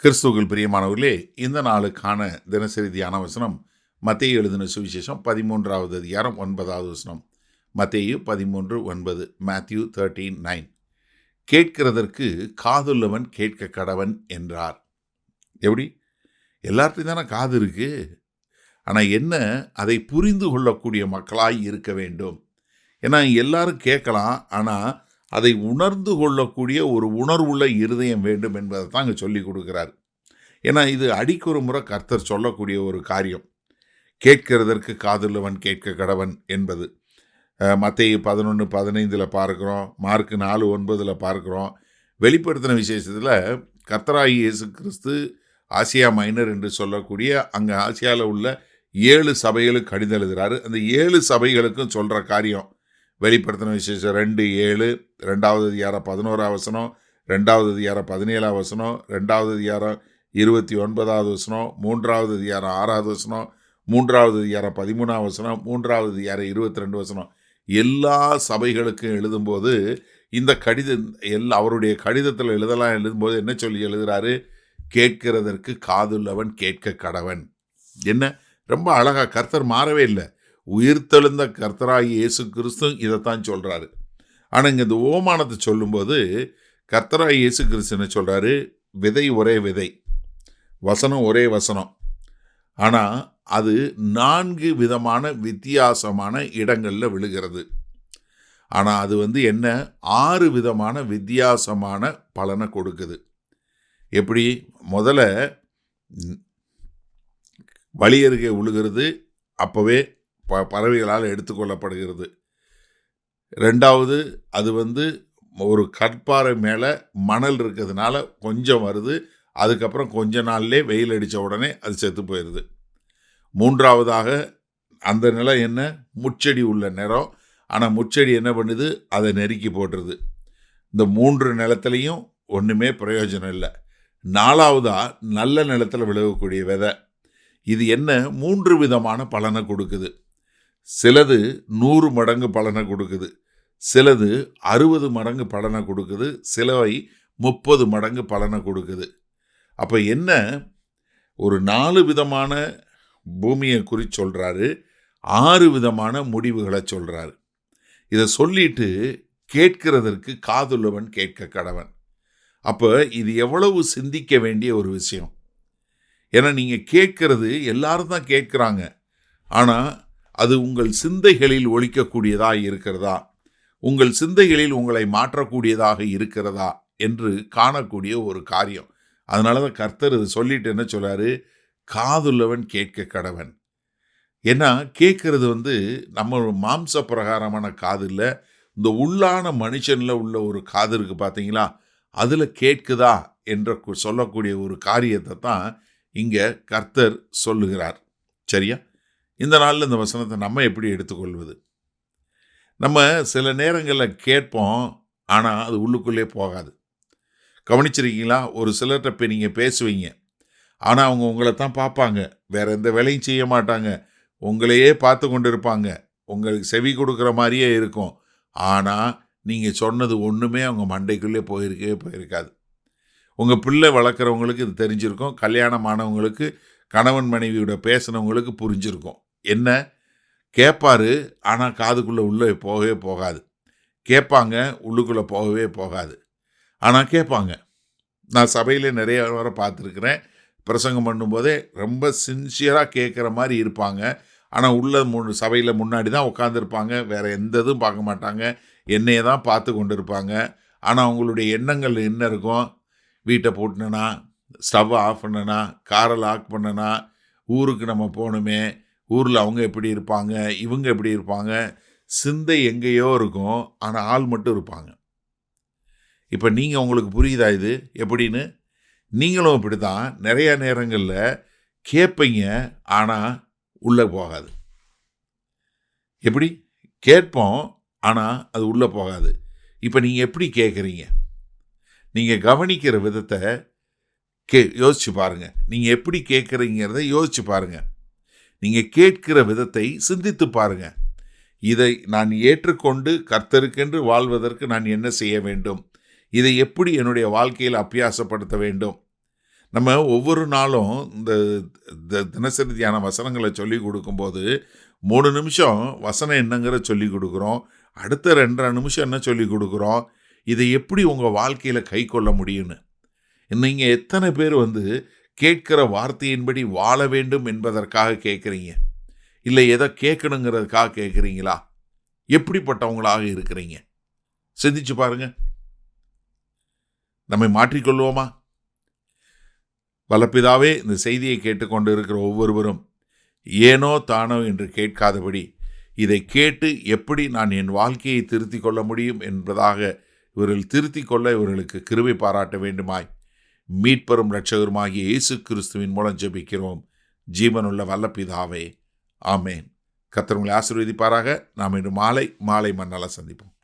கிறிஸ்துவுக்குள் பிரியமானவர்களே, இந்த நாளுக்கான தினசரி தியான வசனம் மத்தேயு எழுதின சுவிசேஷம் 13வது அதிகாரம் 9வது வசனம். மத்தேயு 13:9, மேத்யூ 13:9. கேட்கிறதற்கு காதுள்ளவன் கேட்க கடவன் என்றார். எப்படி? எல்லார்ட்டையும் தானே காது இருக்கு. ஆனால் என்ன, அதை புரிந்து கொள்ளக்கூடிய மக்களாய் இருக்க வேண்டும். ஏன்னா எல்லாரும் கேட்கலாம், ஆனால் அதை உணர்ந்து கொள்ளக்கூடிய ஒரு உணர்வுள்ள இருதயம் வேண்டும் என்பதை தான் இங்கே சொல்லி கொடுக்குறார். ஏன்னா இது அடிக்கொரு முறை கர்த்தர் சொல்லக்கூடிய ஒரு காரியம். கேட்கிறதற்கு காதுள்ளவன் கேட்க கடவன் என்பது மத்தேயு 11:15 பார்க்குறோம், மார்க் 4:9 பார்க்குறோம். வெளிப்படுத்தின விசேஷத்தில் கர்த்தராகிய இயேசு கிறிஸ்து ஆசியா மைனர் என்று சொல்லக்கூடிய அங்கே ஆசியாவில் உள்ள 7 சபைகளுக்கு கடிதம் எழுதுகிறாரு. அந்த 7 சபைகளுக்கும் சொல்கிற காரியம் வெளிப்படுத்தின விசேஷம் 2:7, 2வது அதிகாரம் 11வது வசனம், 2வது அதிகாரம் 17வது வசனம், 2வது அதிகாரம் 29வது வசனம், 3வது அதிகாரம் 6வது வசனம், 3வது அதிகாரம் 13வது வசனம், 3வது அதிகாரம் 22 வசனம். எல்லா சபைகளுக்கும் எழுதும்போது இந்த கடிதம் அவருடைய கடிதத்தில் எழுதும்போது என்ன சொல்லி எழுதுகிறாரு? கேட்கிறதற்கு காதுள்ளவன் கேட்க கடவன். என்ன ரொம்ப அழகா, கர்த்தர் மாறவே இல்லை. உயிர்த்தெழுந்த கர்த்தராகி இயேசு கிறிஸ்து இதைத்தான் சொல்கிறாரு. ஆனால் இங்கே இந்த ஓமானத்தை சொல்லும்போது கர்த்தராகி இயேசு கிறிஸ்து என்ன சொல்கிறாரு? விதை ஒரே விதை, வசனம் ஒரே வசனம், ஆனால் அது 4 விதமான வித்தியாசமான இடங்களில் விழுகிறது. ஆனால் அது என்ன, 6 விதமான வித்தியாசமான பலனை கொடுக்குது. எப்படி? முதல்ல வழி அருகே விழுகிறது, அப்போவே பறவைகளால் எடுத்துக்கொள்ளப்படுகிறது. 2வது அது ஒரு கற்பாறை மேலே மணல் இருக்கிறதுனால கொஞ்சம் வருது, அதுக்கப்புறம் கொஞ்ச நாள்லே வெயில் அடித்த உடனே அது செத்து போயிடுது. 3வதாக அந்த நிலம் என்ன, முச்செடி உள்ள நிலம், ஆனால் முச்செடி என்ன பண்ணுது, அதை நெருக்கி போட்டுருது. இந்த 3 நிலத்துலையும் ஒன்றுமே பிரயோஜனம் இல்லை. 4வதா நல்ல நிலத்தில் விளையக்கூடிய விதை. இது என்ன, 3 விதமான பலனை கொடுக்குது. சிலது 100 மடங்கு பலனை கொடுக்குது, சிலது 60 மடங்கு பலனை கொடுக்குது, சிலவை 30 மடங்கு பலனை கொடுக்குது. அப்போ என்ன, ஒரு 4 விதமான பூமியை குறித்து சொல்கிறாரு, 6 விதமான முடிவுகளை சொல்கிறாரு. இதை சொல்லிட்டு கேட்கிறதற்கு காதுள்ளவன் கேட்க கடவன். அப்போ இது எவ்வளவு சிந்திக்க வேண்டிய ஒரு விஷயம். ஏன்னா நீங்கள் கேட்கறது எல்லாரும் தான் கேட்குறாங்க, ஆனால் அது உங்கள் சிந்தைகளில் ஒலிக்கக்கூடியதாக இருக்கிறதா, உங்கள் சிந்தைகளில் உங்களை மாற்றக்கூடியதாக இருக்கிறதா என்று காணக்கூடிய ஒரு காரியம். அதனால தான் கர்த்தர் இது சொல்லிட்டு என்ன சொல்றாரு? காதுள்ளவன் கேட்க கடவன். ஏன்னா கேட்கறது நம்ம மாம்ச பிரகாரமான காது இல்லை, இந்த உள்ளான மனுஷனில் உள்ள ஒரு காது இருக்குது பார்த்தீங்களா, அதில் கேட்குதா என்ற சொல்லக்கூடிய ஒரு காரியத்தை தான் இங்கே கர்த்தர் சொல்லுகிறார். சரியா? இந்த நாளில் இந்த வசனத்தை நம்ம எப்படி எடுத்துக்கொள்வது? நம்ம சில நேரங்களில் கேட்போம், ஆனால் அது உள்ளுக்குள்ளே போகாது. கவனிச்சிருக்கீங்களா? ஒரு சிலர்கிட்ட போய் நீங்கள் பேசுவீங்க, ஆனால் அவங்க உங்களை தான் பார்ப்பாங்க, வேற எந்த வேலையும் செய்ய மாட்டாங்க, உங்களையே பார்த்து கொண்டு இருப்பாங்க, உங்களுக்கு செவி கொடுக்குற மாதிரியே இருக்கும். ஆனால் நீங்கள் சொன்னது ஒன்றுமே அவங்க மண்டைக்குள்ளே போயிருக்காது. உங்கள் பிள்ளை வளர்க்குறவங்களுக்கு இது தெரிஞ்சிருக்கும், கல்யாணமானவங்களுக்கு கணவன் மனைவியோட பேசினவங்களுக்கு புரிஞ்சிருக்கும். என்ன, கேட்பாரு, ஆனால் காதுக்குள்ளே உள்ளே போகவே போகாது. கேட்பாங்க, உள்ளுக்குள்ளே போகவே போகாது, ஆனால் கேட்பாங்க. நான் சபையிலே நிறைய வரை பார்த்துருக்குறேன். பிரசங்கம் பண்ணும்போதே ரொம்ப சின்சியராக கேட்குற மாதிரி இருப்பாங்க, ஆனால் உள்ள சபையில் முன்னாடி தான் உட்காந்துருப்பாங்க, வேறு எந்த இதுவும் பார்க்க மாட்டாங்க, என்னையை தான் பார்த்து கொண்டு இருப்பாங்க. ஆனால் அவங்களுடைய எண்ணங்கள் என்ன இருக்கும்? வீட்டை போட்டுனா, ஸ்டவ்வை ஆஃப் பண்ணனா, காரை லாக் பண்ணனா, ஊருக்கு நம்ம போகணுமே, ஊரில் அவங்க எப்படி இருப்பாங்க, இவங்க எப்படி இருப்பாங்க, சிந்தை எங்கேயோ இருக்கும், ஆனால் ஆள் மட்டும் இருப்பாங்க. இப்போ நீங்கள் உங்களுக்கு புரியுதா இது எப்படின்னு? நீங்களும் இப்படி தான் நிறைய நேரங்களில் கேட்பீங்க, ஆனால் உள்ளே போகாது. எப்படி? கேட்போம், ஆனால் அது உள்ளே போகாது. இப்போ நீங்கள் எப்படி கேட்குறீங்க? நீங்கள் கவனிக்கிற விதத்தை யோசிச்சு பாருங்கள். நீங்கள் எப்படி கேட்குறீங்கிறத யோசிச்சு பாருங்கள். நீங்கள் கேட்கிற விதத்தை சிந்தித்து பாருங்கள். இதை நான் ஏற்றுக்கொண்டு கர்த்தருக்கென்று வாழ்வதற்கு நான் என்ன செய்ய வேண்டும்? இதை எப்படி என்னுடைய வாழ்க்கையில் அபியாசப்படுத்த வேண்டும்? நம்ம ஒவ்வொரு நாளும் இந்த தினசரி தியான வசனங்களை சொல்லி கொடுக்கும்போது 3 நிமிஷம் வசனம் என்னங்கிற சொல்லி கொடுக்குறோம். அடுத்த 2.5 நிமிஷம் என்ன சொல்லி கொடுக்குறோம், இதை எப்படி உங்கள் வாழ்க்கையில் கை கொள்ள முடியும்னு. நீங்கள் எத்தனை பேர் கேட்கிற வார்த்தையின்படி வாழ வேண்டும் என்பதற்காக கேட்குறீங்க, இல்லை எதை கேட்கணுங்கிறதுக்காக கேட்குறீங்களா? எப்படிப்பட்டவங்களாக இருக்கிறீங்க? சிந்திச்சு பாருங்க. நம்மை மாற்றிக்கொள்வோமா? வல்லபிதாவே, இந்த செய்தியை கேட்டுக்கொண்டு இருக்கிற ஒவ்வொருவரும் ஏனோ தானோ என்று கேட்காதபடி இதை கேட்டு எப்படி நான் என் வாழ்க்கையை திருத்திக் கொள்ள முடியும் என்பதாக இவர்கள் திருத்திக் கொள்ள இவர்களுக்கு கிருபை பாராட்ட வேண்டுமாய் மீட்பெரும் இரட்சகருமாகிய இயேசு கிறிஸ்துவின் மூலம் ஜெபிக்கிறோம் ஜீவனுள்ள வல்லபிதாவே, ஆமேன். கர்த்தர் உங்களை ஆசீர்வதிப்பாராக. நாம் இன்று மாலை மண்ணால சந்திப்போம்.